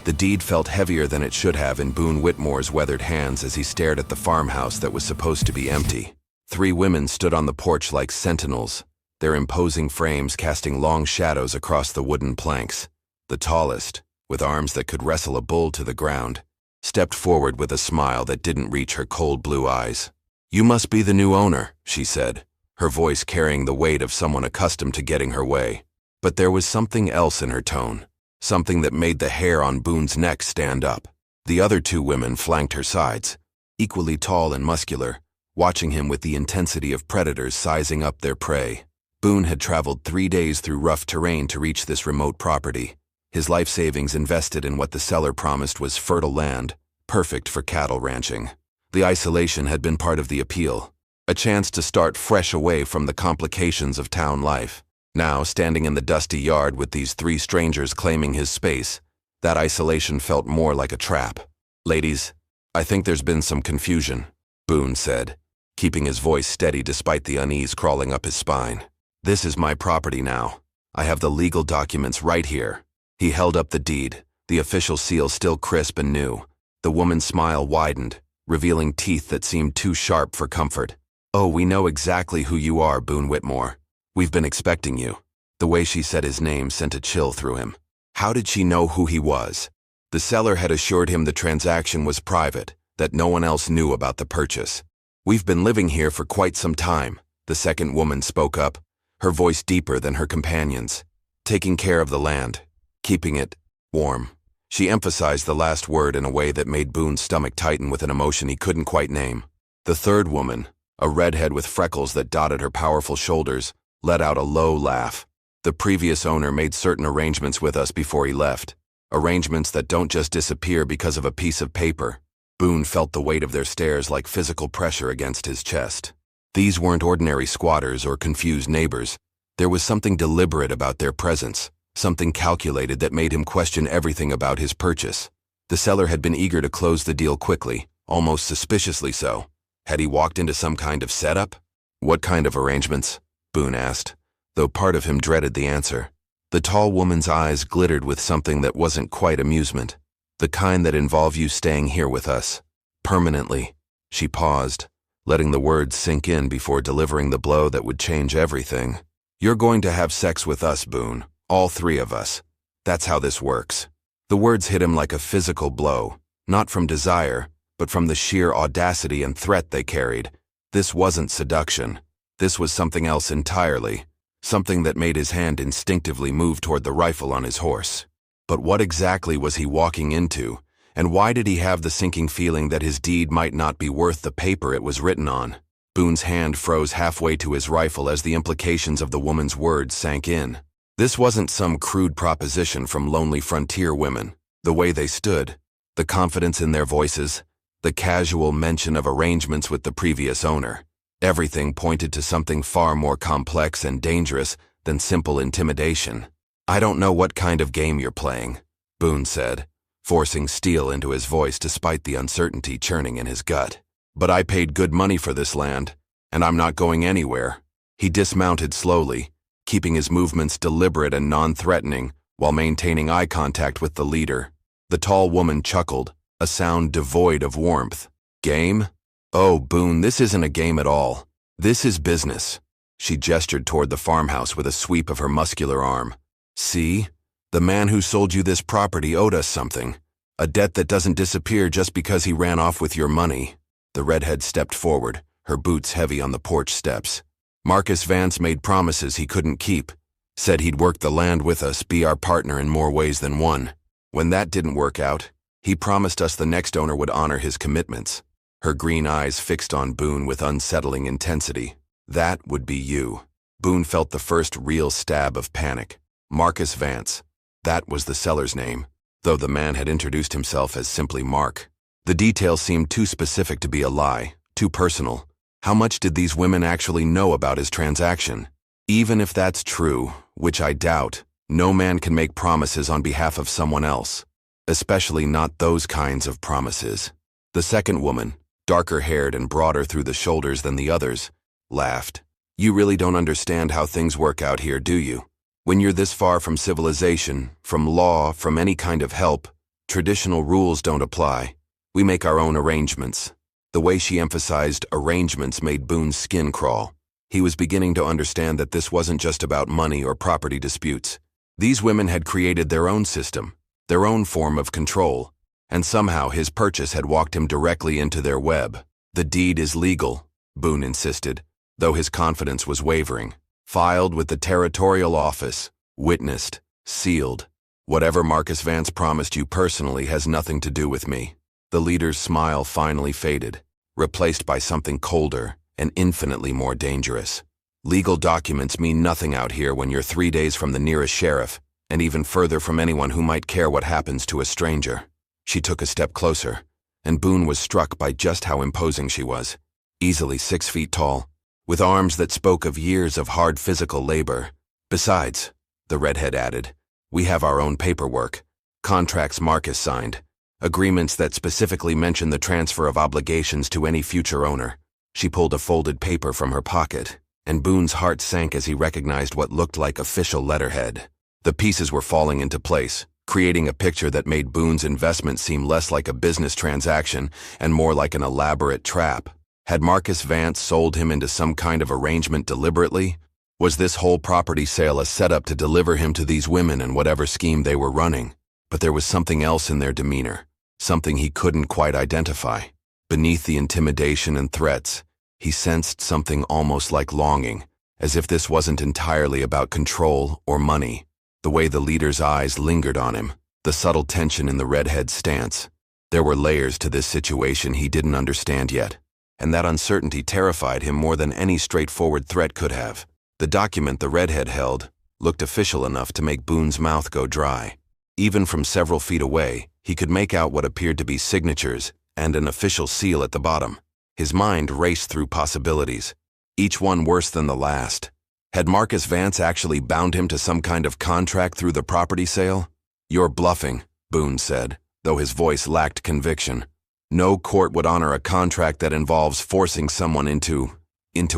The deed felt heavier than it should have in Boone Whitmore's weathered hands as he stared at the farmhouse that was supposed to be empty. 3 women stood on the porch like sentinels, their imposing frames casting long shadows across the wooden planks. The tallest, with arms that could wrestle a bull to the ground, stepped forward with a smile that didn't reach her cold blue eyes. "You must be the new owner," she said, her voice carrying the weight of someone accustomed to getting her way. But there was something else in her tone, something that made the hair on Boone's neck stand up. The other 2 women flanked her sides, equally tall and muscular, watching him with the intensity of predators sizing up their prey. Boone had traveled 3 days through rough terrain to reach this remote property, his life savings invested in what the seller promised was fertile land, perfect for cattle ranching. The isolation had been part of the appeal, a chance to start fresh away from the complications of town life. Now, standing in the dusty yard with these 3 strangers claiming his space, that isolation felt more like a trap. "Ladies, I think there's been some confusion," Boone said, keeping his voice steady despite the unease crawling up his spine. "This is my property now. I have the legal documents right here." He held up the deed, the official seal still crisp and new. The woman's smile widened, revealing teeth that seemed too sharp for comfort. "Oh, we know exactly who you are, Boone Whitmore. We've been expecting you." The way she said his name sent a chill through him. How did she know who he was? The seller had assured him the transaction was private, that no one else knew about the purchase. "We've been living here for quite some time," the second woman spoke up, her voice deeper than her companions. "Taking care of the land, keeping it warm." She emphasized the last word in a way that made Boone's stomach tighten with an emotion he couldn't quite name. The third woman, a redhead with freckles that dotted her powerful shoulders, let out a low laugh. "The previous owner made certain arrangements with us before he left. Arrangements that don't just disappear because of a piece of paper." Boone felt the weight of their stares like physical pressure against his chest. These weren't ordinary squatters or confused neighbors. There was something deliberate about their presence, something calculated that made him question everything about his purchase. The seller had been eager to close the deal quickly, almost suspiciously so. Had he walked into some kind of setup? "What kind of arrangements?" Boone asked, though part of him dreaded the answer. The tall woman's eyes glittered with something that wasn't quite amusement. "The kind that involve you staying here with us. Permanently." She paused, letting the words sink in before delivering the blow that would change everything. "You're going to have sex with us, Boone. All 3 of us. That's how this works." The words hit him like a physical blow, not from desire, but from the sheer audacity and threat they carried. This wasn't seduction. This was something else entirely, something that made his hand instinctively move toward the rifle on his horse. But what exactly was he walking into, and why did he have the sinking feeling that his deed might not be worth the paper it was written on? Boone's hand froze halfway to his rifle as the implications of the woman's words sank in. This wasn't some crude proposition from lonely frontier women. The way they stood, the confidence in their voices, the casual mention of arrangements with the previous owner. Everything pointed to something far more complex and dangerous than simple intimidation. "I don't know what kind of game you're playing," Boone said, forcing steel into his voice despite the uncertainty churning in his gut. "But I paid good money for this land, and I'm not going anywhere." He dismounted slowly, keeping his movements deliberate and non-threatening while maintaining eye contact with the leader. The tall woman chuckled, a sound devoid of warmth. "Game? Oh, Boone, this isn't a game at all. This is business." She gestured toward the farmhouse with a sweep of her muscular arm. "See? The man who sold you this property owed us something. A debt that doesn't disappear just because he ran off with your money." The redhead stepped forward, her boots heavy on the porch steps. "Marcus Vance made promises he couldn't keep. Said he'd work the land with us, be our partner in more ways than one. When that didn't work out, he promised us the next owner would honor his commitments." Her green eyes fixed on Boone with unsettling intensity. "That would be you." Boone felt the first real stab of panic. Marcus Vance. That was the seller's name, though the man had introduced himself as simply Mark. The details seemed too specific to be a lie, too personal. How much did these women actually know about his transaction? Even if that's true, which I doubt, no man can make promises on behalf of someone else, especially not those kinds of promises. The second woman, darker-haired and broader through the shoulders than the others, laughed. "You really don't understand how things work out here, do you? When you're this far from civilization, from law, from any kind of help, Traditional rules don't apply. We make our own arrangements. The way she emphasized arrangements made Boone's skin crawl. He was beginning to understand that this wasn't just about money or property disputes. These women had created their own system, their own form of control, and somehow his purchase had walked him directly into their web. The deed is legal, Boone insisted, though his confidence was wavering. Filed with the territorial office, witnessed, sealed. Whatever Marcus Vance promised you personally has nothing to do with me. The leader's smile finally faded, replaced by something colder and infinitely more dangerous. Legal documents mean nothing out here when you're 3 days from the nearest sheriff, and even further from anyone who might care what happens to a stranger. She took a step closer, and Boone was struck by just how imposing she was. Easily 6 feet tall, with arms that spoke of years of hard physical labor. Besides, the redhead added, we have our own paperwork, contracts Marcus signed, agreements that specifically mention the transfer of obligations to any future owner. She pulled a folded paper from her pocket, and Boone's heart sank as he recognized what looked like official letterhead. The pieces were falling into place, creating a picture that made Boone's investment seem less like a business transaction and more like an elaborate trap. Had Marcus Vance sold him into some kind of arrangement deliberately? Was this whole property sale a setup to deliver him to these women and whatever scheme they were running? But there was something else in their demeanor, something he couldn't quite identify. Beneath the intimidation and threats, he sensed something almost like longing, as if this wasn't entirely about control or money. The way the leader's eyes lingered on him, the subtle tension in the redhead's stance. There were layers to this situation he didn't understand yet, and that uncertainty terrified him more than any straightforward threat could have. The document the redhead held looked official enough to make Boone's mouth go dry. Even from several feet away, he could make out what appeared to be signatures and an official seal at the bottom. His mind raced through possibilities, each one worse than the last. Had Marcus Vance actually bound him to some kind of contract through the property sale? You're bluffing, Boone said, though his voice lacked conviction. No court would honor a contract that involves forcing someone into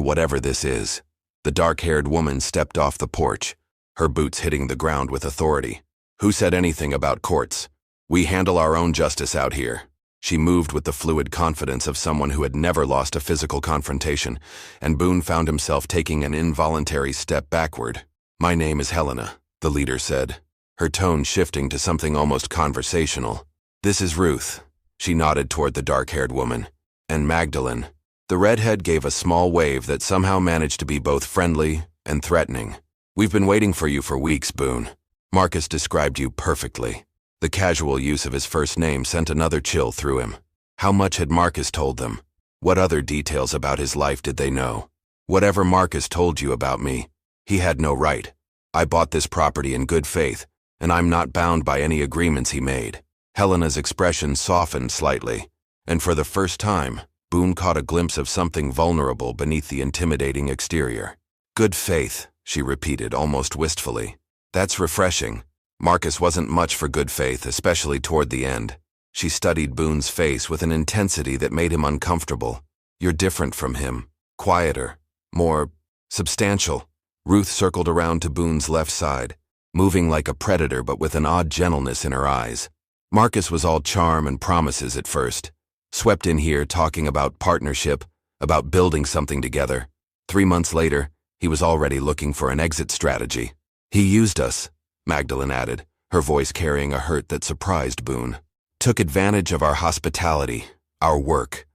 whatever this is. The dark-haired woman stepped off the porch, her boots hitting the ground with authority. Who said anything about courts? We handle our own justice out here. She moved with the fluid confidence of someone who had never lost a physical confrontation, and Boone found himself taking an involuntary step backward. My name is Helena, the leader said, her tone shifting to something almost conversational. This is Ruth. She nodded toward the dark-haired woman. And Magdalene. The redhead gave a small wave that somehow managed to be both friendly and threatening. We've been waiting for you for weeks, Boone. Marcus described you perfectly. The casual use of his first name sent another chill through him. How much had Marcus told them? What other details about his life did they know? Whatever Marcus told you about me, he had no right. I bought this property in good faith, and I'm not bound by any agreements he made. Helena's expression softened slightly, and for the first time, Boone caught a glimpse of something vulnerable beneath the intimidating exterior. Good faith, she repeated almost wistfully. That's refreshing. Marcus wasn't much for good faith, especially toward the end. She studied Boone's face with an intensity that made him uncomfortable. You're different from him. Quieter. More substantial. Ruth circled around to Boone's left side, moving like a predator but with an odd gentleness in her eyes. Marcus was all charm and promises at first. Swept in here talking about partnership, about building something together. 3 months later, he was already looking for an exit strategy. He used us, Magdalene added, her voice carrying a hurt that surprised Boone. Took advantage of our hospitality, our work,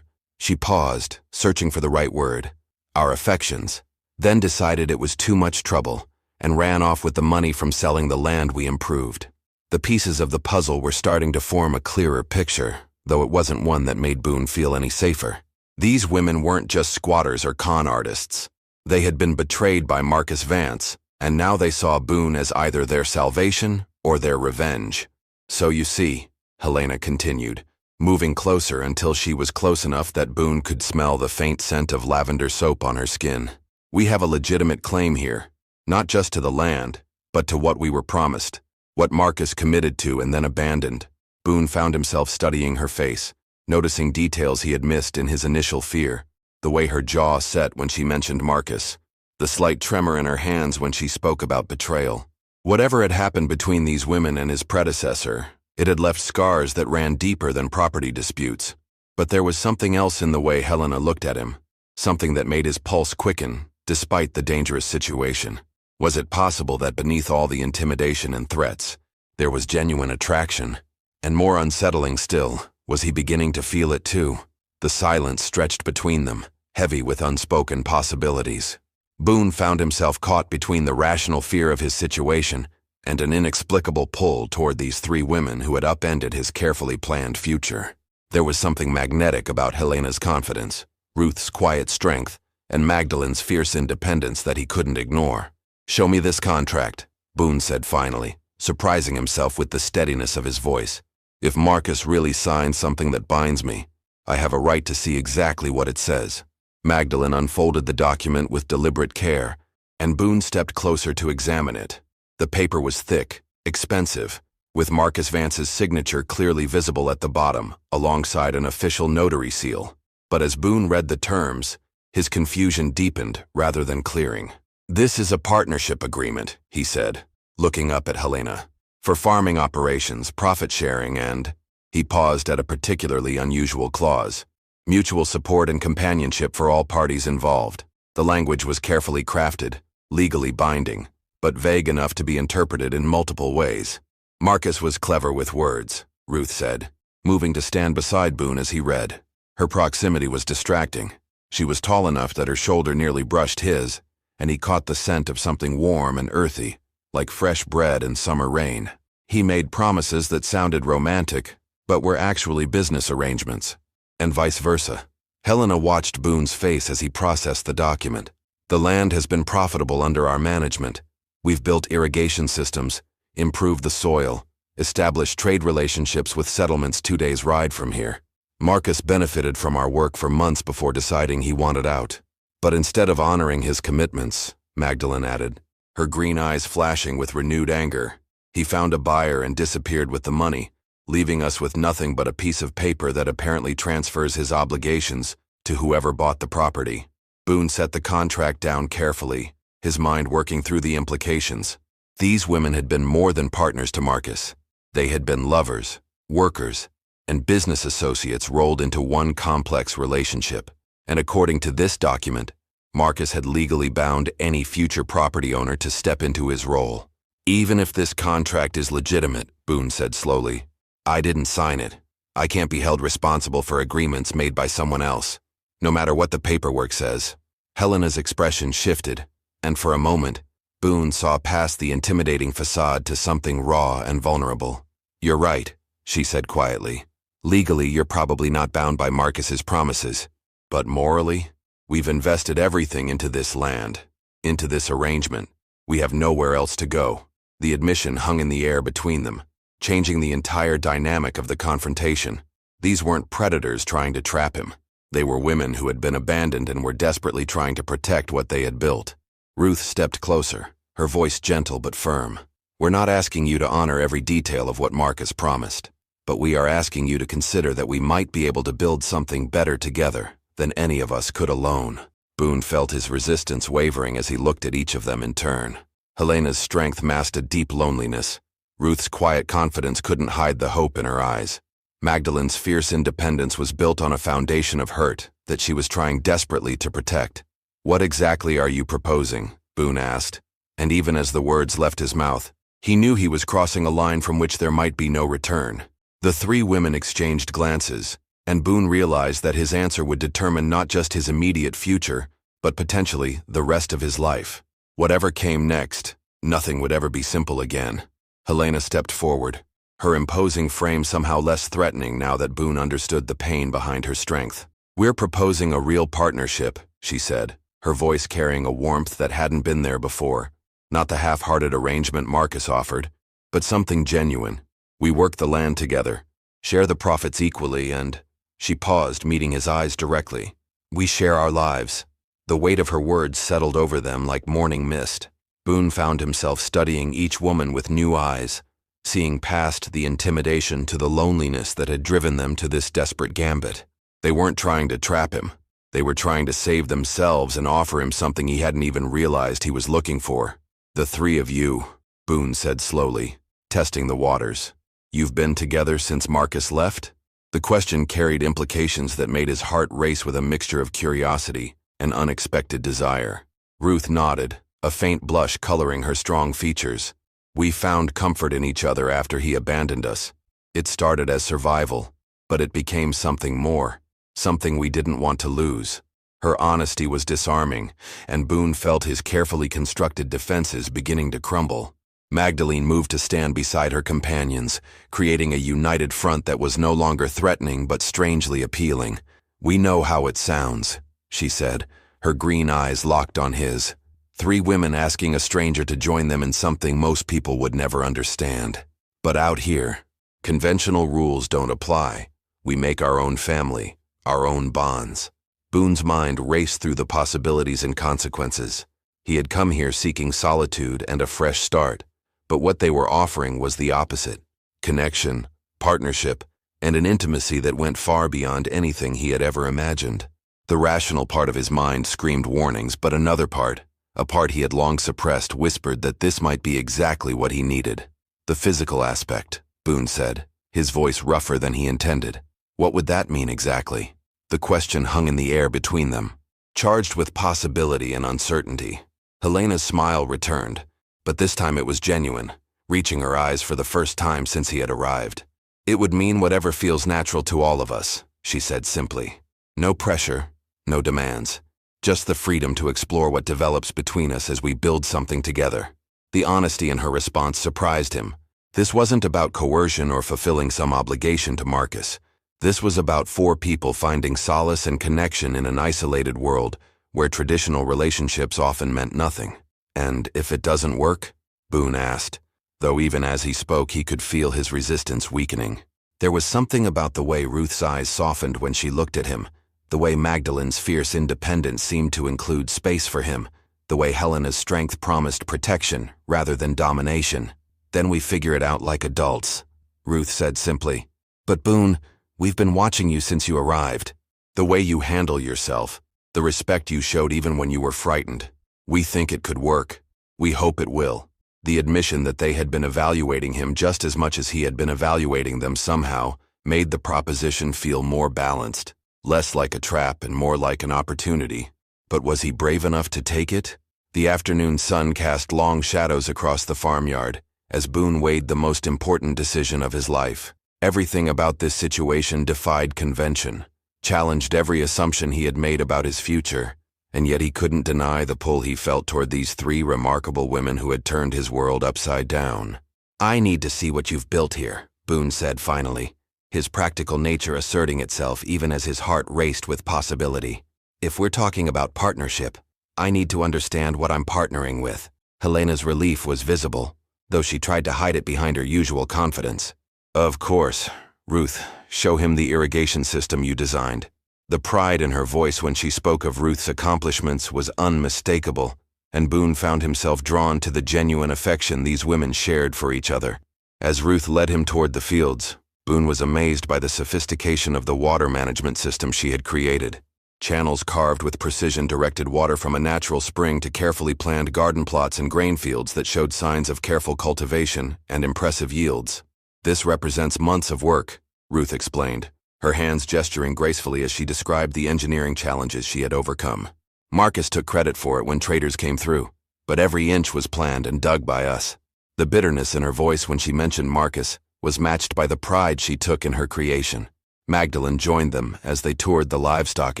she paused, searching for the right word, our affections, then decided it was too much trouble, and ran off with the money from selling the land we improved. The pieces of the puzzle were starting to form a clearer picture, though it wasn't one that made Boone feel any safer. These women weren't just squatters or con artists. They had been betrayed by Marcus Vance, and now they saw Boone as either their salvation or their revenge. So you see, Helena continued, moving closer until she was close enough that Boone could smell the faint scent of lavender soap on her skin. We have a legitimate claim here, not just to the land, but to what we were promised, what Marcus committed to and then abandoned. Boone found himself studying her face, noticing details he had missed in his initial fear, the way her jaw set when she mentioned Marcus, the slight tremor in her hands when she spoke about betrayal. Whatever had happened between these women and his predecessor, It had left scars that ran deeper than property disputes. But there was something else in the way Helena looked at him, something that made his pulse quicken, despite the dangerous situation. Was it possible that beneath all the intimidation and threats, there was genuine attraction? And more unsettling still, was he beginning to feel it too? The silence stretched between them, heavy with unspoken possibilities. Boone found himself caught between the rational fear of his situation and an inexplicable pull toward these three women who had upended his carefully planned future. There was something magnetic about Helena's confidence, Ruth's quiet strength, and Magdalene's fierce independence that he couldn't ignore. "Show me this contract," Boone said finally, surprising himself with the steadiness of his voice. "If Marcus really signed something that binds me, I have a right to see exactly what it says." Magdalene unfolded the document with deliberate care, and Boone stepped closer to examine it. The paper was thick, expensive, with Marcus Vance's signature clearly visible at the bottom, alongside an official notary seal. But as Boone read the terms, his confusion deepened rather than clearing. "This is a partnership agreement," he said, looking up at Helena, "for farming operations, profit sharing, and—" He paused at a particularly unusual clause. "Mutual support and companionship for all parties involved." The language was carefully crafted, legally binding, but vague enough to be interpreted in multiple ways. Marcus was clever with words, Ruth said, moving to stand beside Boone as he read. Her proximity was distracting. She was tall enough that her shoulder nearly brushed his, and he caught the scent of something warm and earthy, like fresh bread and summer rain. He made promises that sounded romantic, but were actually business arrangements, and vice versa. Helena watched Boone's face as he processed the document. "The land has been profitable under our management. We've built irrigation systems, improved the soil, established trade relationships with settlements 2 days' ride from here. Marcus benefited from our work for months before deciding he wanted out. But instead of honoring his commitments," Magdalene added, her green eyes flashing with renewed anger, "he found a buyer and disappeared with the money, leaving us with nothing but a piece of paper that apparently transfers his obligations to whoever bought the property." Boone set the contract down carefully, his mind working through the implications. These women had been more than partners to Marcus. They had been lovers, workers, and business associates rolled into one complex relationship. And according to this document, Marcus had legally bound any future property owner to step into his role. "Even if this contract is legitimate," Boone said slowly, "I didn't sign it. I can't be held responsible for agreements made by someone else, no matter what the paperwork says." Helena's expression shifted, and for a moment, Boone saw past the intimidating facade to something raw and vulnerable. "You're right," she said quietly. "Legally, you're probably not bound by Marcus's promises. But morally, we've invested everything into this land, into this arrangement. We have nowhere else to go." The admission hung in the air between them, changing the entire dynamic of the confrontation. These weren't predators trying to trap him. They were women who had been abandoned and were desperately trying to protect what they had built. Ruth stepped closer, her voice gentle but firm. "We're not asking you to honor every detail of what Marcus promised, but we are asking you to consider that we might be able to build something better together than any of us could alone." Boone felt his resistance wavering as he looked at each of them in turn. Helena's strength masked a deep loneliness. Ruth's quiet confidence couldn't hide the hope in her eyes. Magdalene's fierce independence was built on a foundation of hurt that she was trying desperately to protect. "What exactly are you proposing?" Boone asked, and even as the words left his mouth, he knew he was crossing a line from which there might be no return. The three women exchanged glances, and Boone realized that his answer would determine not just his immediate future, but potentially the rest of his life. Whatever came next, nothing would ever be simple again. Helena stepped forward, her imposing frame somehow less threatening now that Boone understood the pain behind her strength. "We're proposing a real partnership," she said, her voice carrying a warmth that hadn't been there before. Not the half-hearted arrangement Marcus offered, but something genuine. "We work the land together, share the profits equally, and—" She paused, meeting his eyes directly. "We share our lives." The weight of her words settled over them like morning mist. Boone found himself studying each woman with new eyes, seeing past the intimidation to the loneliness that had driven them to this desperate gambit. They weren't trying to trap him. They were trying to save themselves and offer him something he hadn't even realized he was looking for. "The three of you," Boone said slowly, testing the waters. "You've been together since Marcus left?" The question carried implications that made his heart race with a mixture of curiosity and unexpected desire. Ruth nodded, a faint blush coloring her strong features. "We found comfort in each other after he abandoned us. It started as survival, but it became something more, something we didn't want to lose." Her honesty was disarming, and Boone felt his carefully constructed defenses beginning to crumble. Magdalene moved to stand beside her companions, creating a united front that was no longer threatening but strangely appealing. "We know how it sounds," she said, her green eyes locked on his. "Three women asking a stranger to join them in something most people would never understand. But out here, conventional rules don't apply. We make our own family, our own bonds." Boone's mind raced through the possibilities and consequences. He had come here seeking solitude and a fresh start, but what they were offering was the opposite: connection, partnership, and an intimacy that went far beyond anything he had ever imagined. The rational part of his mind screamed warnings, but another part, a part he had long suppressed, whispered that this might be exactly what he needed. "The physical aspect," Boone said, his voice rougher than he intended. "What would that mean exactly?" The question hung in the air between them, charged with possibility and uncertainty. Helena's smile returned, but this time it was genuine, reaching her eyes for the first time since he had arrived. "It would mean whatever feels natural to all of us," she said simply. "No pressure, no demands, just the freedom to explore what develops between us as we build something together." The honesty in her response surprised him. This wasn't about coercion or fulfilling some obligation to Marcus. This was about four people finding solace and connection in an isolated world where traditional relationships often meant nothing. "And if it doesn't work?" Boone asked, though even as he spoke he could feel his resistance weakening. There was something about the way Ruth's eyes softened when she looked at him, the way Magdalene's fierce independence seemed to include space for him, the way Helena's strength promised protection rather than domination. "Then we figure it out like adults," Ruth said simply. "But Boone, we've been watching you since you arrived. The way you handle yourself, the respect you showed even when you were frightened. We think it could work. We hope it will." The admission that they had been evaluating him just as much as he had been evaluating them somehow made the proposition feel more balanced, less like a trap and more like an opportunity. But was he brave enough to take it? The afternoon sun cast long shadows across the farmyard as Boone weighed the most important decision of his life. Everything about this situation defied convention, challenged every assumption he had made about his future, and yet he couldn't deny the pull he felt toward these three remarkable women who had turned his world upside down. "I need to see what you've built here," Boone said finally, his practical nature asserting itself even as his heart raced with possibility. "If we're talking about partnership, I need to understand what I'm partnering with." Helena's relief was visible, though she tried to hide it behind her usual confidence. "Of course, Ruth, show him the irrigation system you designed." The pride in her voice when she spoke of Ruth's accomplishments was unmistakable, and Boone found himself drawn to the genuine affection these women shared for each other. As Ruth led him toward the fields, Boone was amazed by the sophistication of the water management system she had created. Channels carved with precision directed water from a natural spring to carefully planned garden plots and grain fields that showed signs of careful cultivation and impressive yields. "This represents months of work," Ruth explained, her hands gesturing gracefully as she described the engineering challenges she had overcome. "Marcus took credit for it when traders came through, but every inch was planned and dug by us." The bitterness in her voice when she mentioned Marcus was matched by the pride she took in her creation. Magdalene joined them as they toured the livestock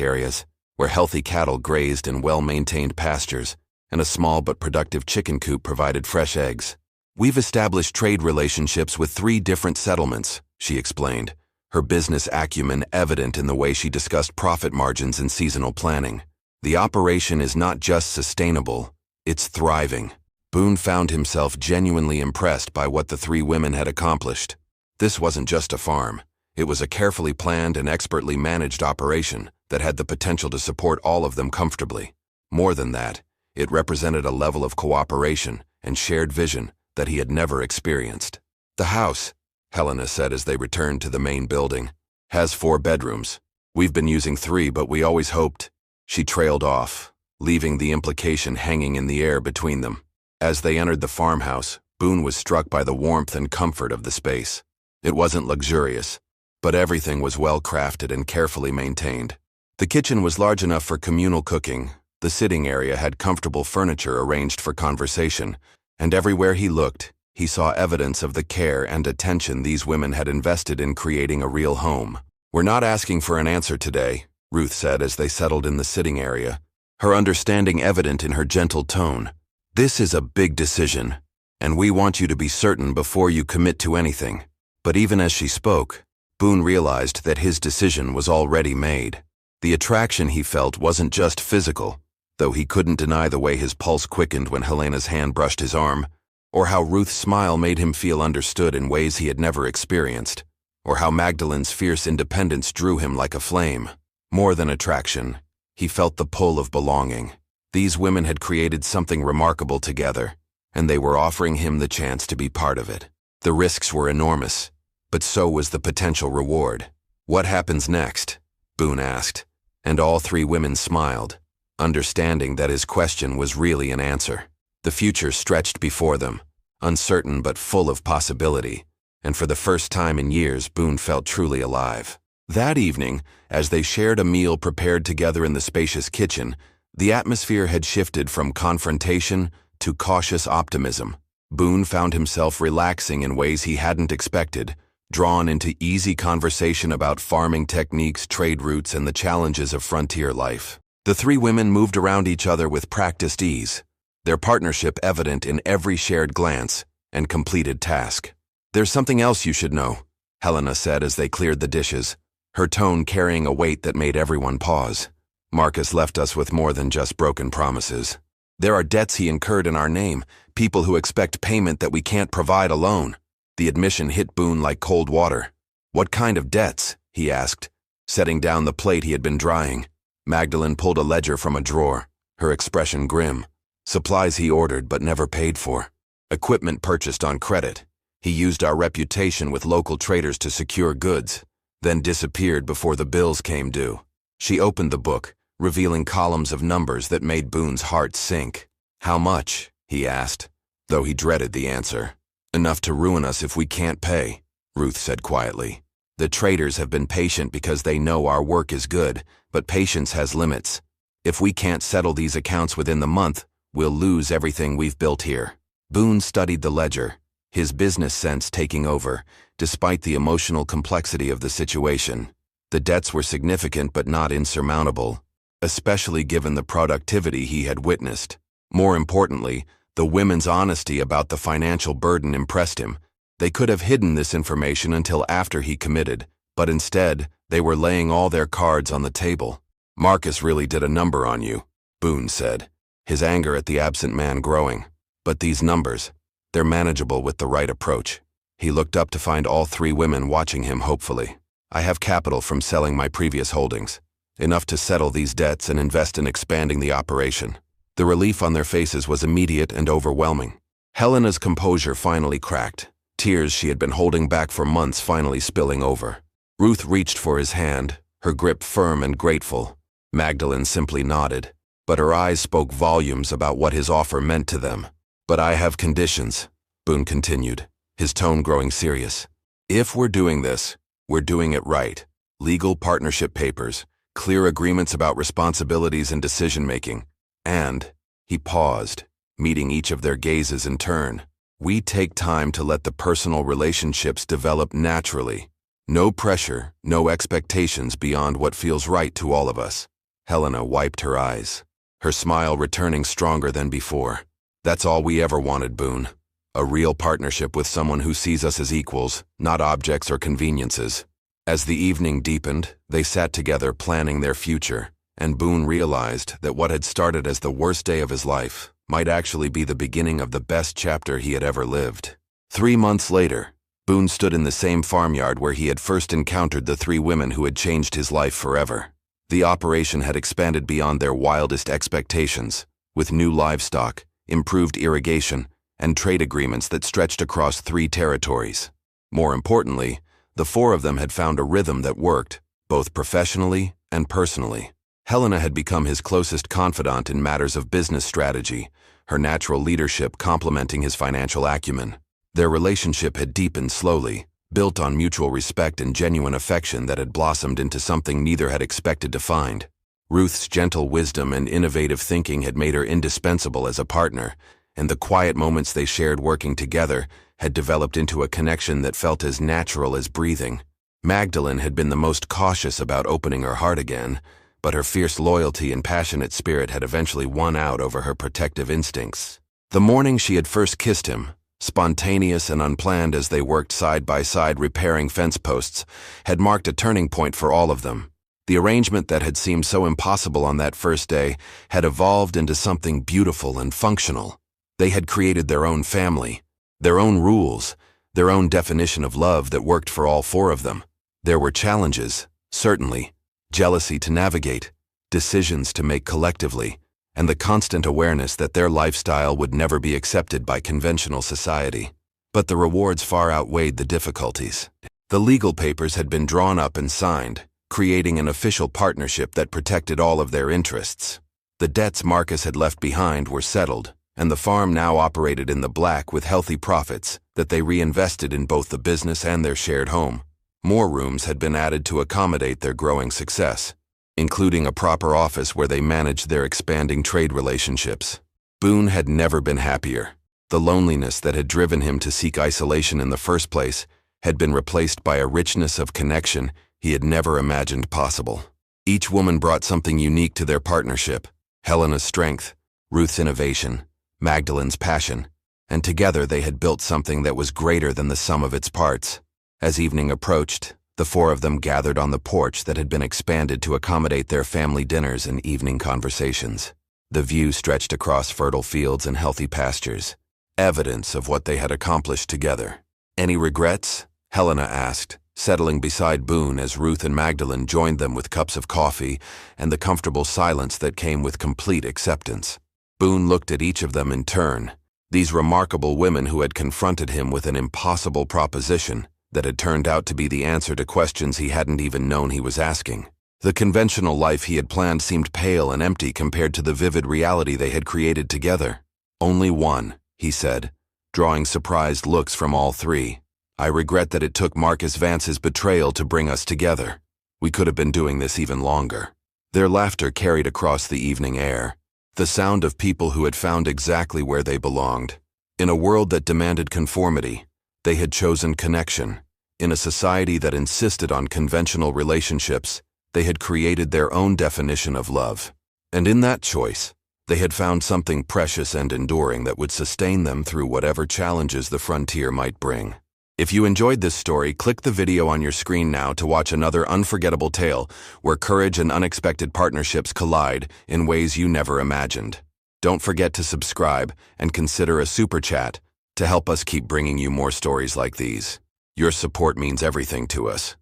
areas, where healthy cattle grazed in well-maintained pastures, and a small but productive chicken coop provided fresh eggs. "We've established trade relationships with 3 different settlements," she explained, her business acumen evident in the way she discussed profit margins and seasonal planning. "The operation is not just sustainable, it's thriving." Boone found himself genuinely impressed by what the 3 women had accomplished. This wasn't just a farm. It was a carefully planned and expertly managed operation that had the potential to support all of them comfortably. More than that, it represented a level of cooperation and shared vision that he had never experienced. "The house," Helena said as they returned to the main building, "has 4 bedrooms. We've been using 3, but we always hoped." She trailed off, leaving the implication hanging in the air between them. As they entered the farmhouse, Boone was struck by the warmth and comfort of the space. It wasn't luxurious, but everything was well crafted and carefully maintained. The kitchen was large enough for communal cooking, the sitting area had comfortable furniture arranged for conversation, and everywhere he looked, he saw evidence of the care and attention these women had invested in creating a real home. "We're not asking for an answer today," Ruth said as they settled in the sitting area, her understanding evident in her gentle tone. "This is a big decision, and we want you to be certain before you commit to anything." But even as she spoke, Boone realized that his decision was already made. The attraction he felt wasn't just physical, though he couldn't deny the way his pulse quickened when Helena's hand brushed his arm, or how Ruth's smile made him feel understood in ways he had never experienced, or how Magdalene's fierce independence drew him like a flame. More than attraction, he felt the pull of belonging. These women had created something remarkable together, and they were offering him the chance to be part of it. The risks were enormous, but so was the potential reward. "What happens next?" Boone asked, and all three women smiled, understanding that his question was really an answer. The future stretched before them, uncertain but full of possibility, and for the first time in years Boone felt truly alive. That evening, as they shared a meal prepared together in the spacious kitchen, the atmosphere had shifted from confrontation to cautious optimism. Boone found himself relaxing in ways he hadn't expected, drawn into easy conversation about farming techniques, trade routes, and the challenges of frontier life. The three women moved around each other with practiced ease, their partnership evident in every shared glance and completed task. "There's something else you should know," Helena said as they cleared the dishes, her tone carrying a weight that made everyone pause. "Marcus left us with more than just broken promises. There are debts he incurred in our name, people who expect payment that we can't provide alone." The admission hit Boone like cold water. "What kind of debts?" he asked, setting down the plate he had been drying. Magdalene pulled a ledger from a drawer, her expression grim. "Supplies he ordered but never paid for. Equipment purchased on credit. He used our reputation with local traders to secure goods, then disappeared before the bills came due." She opened the book, revealing columns of numbers that made Boone's heart sink. "How much?" he asked, though he dreaded the answer. "Enough to ruin us if we can't pay," Ruth said quietly. "The traders have been patient because they know our work is good, but patience has limits. If we can't settle these accounts within the month, we'll lose everything we've built here." Boone studied the ledger, his business sense taking over, despite the emotional complexity of the situation. The debts were significant but not insurmountable, especially given the productivity he had witnessed. More importantly, the women's honesty about the financial burden impressed him. They could have hidden this information until after he committed, but instead, they were laying all their cards on the table. "Marcus really did a number on you," Boone said, his anger at the absent man growing. "But these numbers, they're manageable with the right approach." He looked up to find all three women watching him hopefully. "I have capital from selling my previous holdings, enough to settle these debts and invest in expanding the operation." The relief on their faces was immediate and overwhelming. Helena's composure finally cracked, tears she had been holding back for months finally spilling over. Ruth reached for his hand, her grip firm and grateful. Magdalene simply nodded, but her eyes spoke volumes about what his offer meant to them. "But I have conditions," Boone continued, his tone growing serious. "If we're doing this, we're doing it right. Legal partnership papers, clear agreements about responsibilities and decision-making. And," he paused, meeting each of their gazes in turn, "we take time to let the personal relationships develop naturally. No pressure, no expectations beyond what feels right to all of us." Helena wiped her eyes, her smile returning stronger than before. "That's all we ever wanted, Boone. A real partnership with someone who sees us as equals, not objects or conveniences." As the evening deepened, they sat together planning their future, and Boone realized that what had started as the worst day of his life might actually be the beginning of the best chapter he had ever lived. 3 months later, Boone stood in the same farmyard where he had first encountered the three women who had changed his life forever. The operation had expanded beyond their wildest expectations, with new livestock, improved irrigation, and trade agreements that stretched across 3 territories. More importantly, the 4 of them had found a rhythm that worked, both professionally and personally. Helena had become his closest confidant in matters of business strategy, her natural leadership complementing his financial acumen. Their relationship had deepened slowly, built on mutual respect and genuine affection that had blossomed into something neither had expected to find. Ruth's gentle wisdom and innovative thinking had made her indispensable as a partner, and the quiet moments they shared working together had developed into a connection that felt as natural as breathing. Magdalene had been the most cautious about opening her heart again, but her fierce loyalty and passionate spirit had eventually won out over her protective instincts. The morning she had first kissed him, spontaneous and unplanned as they worked side by side repairing fence posts, had marked a turning point for all of them. The arrangement that had seemed so impossible on that first day had evolved into something beautiful and functional. They had created their own family, their own rules, their own definition of love that worked for all four of them. There were challenges, certainly, jealousy to navigate, decisions to make collectively, and the constant awareness that their lifestyle would never be accepted by conventional society. But the rewards far outweighed the difficulties. The legal papers had been drawn up and signed, creating an official partnership that protected all of their interests. The debts Marcus had left behind were settled, and the farm now operated in the black with healthy profits that they reinvested in both the business and their shared home. More rooms had been added to accommodate their growing success, including a proper office where they managed their expanding trade relationships. Boone had never been happier. The loneliness that had driven him to seek isolation in the first place had been replaced by a richness of connection he had never imagined possible. Each woman brought something unique to their partnership: Helena's strength, Ruth's innovation, Magdalene's passion, and together they had built something that was greater than the sum of its parts. As evening approached, the four of them gathered on the porch that had been expanded to accommodate their family dinners and evening conversations. The view stretched across fertile fields and healthy pastures, evidence of what they had accomplished together. "Any regrets?" Helena asked, settling beside Boone as Ruth and Magdalene joined them with cups of coffee and the comfortable silence that came with complete acceptance. Boone looked at each of them in turn, these remarkable women who had confronted him with an impossible proposition that had turned out to be the answer to questions he hadn't even known he was asking. The conventional life he had planned seemed pale and empty compared to the vivid reality they had created together. "Only one," he said, drawing surprised looks from all three. "I regret that it took Marcus Vance's betrayal to bring us together. We could have been doing this even longer." Their laughter carried across the evening air, the sound of people who had found exactly where they belonged. In a world that demanded conformity, they had chosen connection. In a society that insisted on conventional relationships, they had created their own definition of love. And in that choice, they had found something precious and enduring that would sustain them through whatever challenges the frontier might bring. If you enjoyed this story, click the video on your screen now to watch another unforgettable tale where courage and unexpected partnerships collide in ways you never imagined. Don't forget to subscribe and consider a super chat to help us keep bringing you more stories like these. Your support means everything to us.